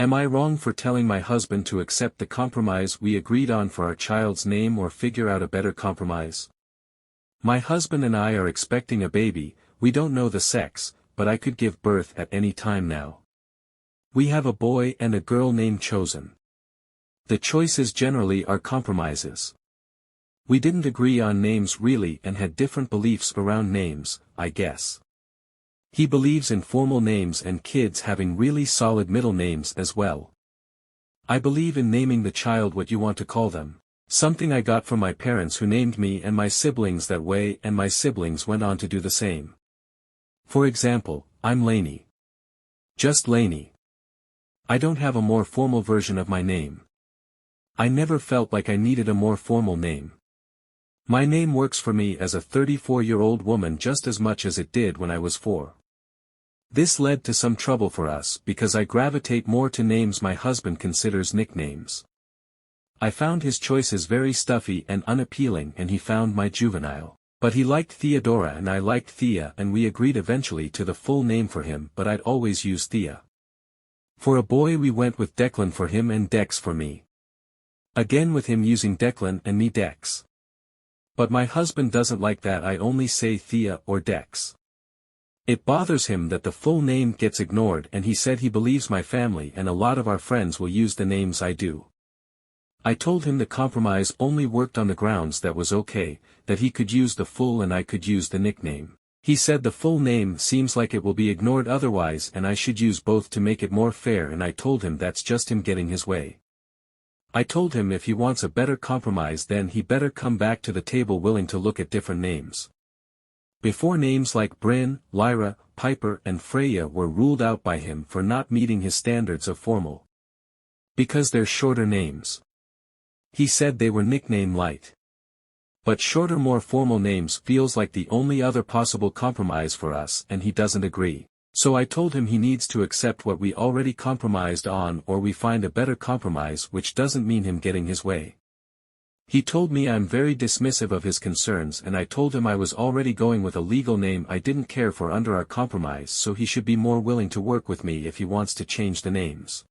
Am I wrong for telling my husband to accept the compromise we agreed on for our child's name or figure out a better compromise? My husband and I are expecting a baby, we don't know the sex, but I could give birth at any time now. We have a boy and a girl name chosen. The choices generally are compromises. We didn't agree on names really and had different beliefs around names, I guess. He believes in formal names and kids having really solid middle names as well. I believe in naming the child what you want to call them, something I got from my parents who named me and my siblings that way, and my siblings went on to do the same. For example, I'm Lainey. Just Lainey. I don't have a more formal version of my name. I never felt like I needed a more formal name. My name works for me as a 34-year-old woman just as much as it did when I was 4. This led to some trouble for us because I gravitate more to names my husband considers nicknames. I found his choices very stuffy and unappealing, and he found my juvenile. But he liked Theodora and I liked Thea, and we agreed eventually to the full name for him, but I'd always use Thea. For a boy we went with Declan for him and Dex for me. Again with him using Declan and me Dex. But my husband doesn't like that I only say Thea or Dex. It bothers him that the full name gets ignored, and he said he believes my family and a lot of our friends will use the names I do. I told him the compromise only worked on the grounds that was okay, that he could use the full and I could use the nickname. He said the full name seems like it will be ignored otherwise and I should use both to make it more fair, and I told him that's just him getting his way. I told him if he wants a better compromise then he better come back to the table willing to look at different names. Before, names like Bryn, Lyra, Piper and Freya were ruled out by him for not meeting his standards of formal. Because they're shorter names. He said they were nickname light. But shorter more formal names feels like the only other possible compromise for us, and he doesn't agree. So I told him he needs to accept what we already compromised on, or we find a better compromise, which doesn't mean him getting his way. He told me I'm very dismissive of his concerns, and I told him I was already going with a legal name I didn't care for under our compromise, so he should be more willing to work with me if he wants to change the names.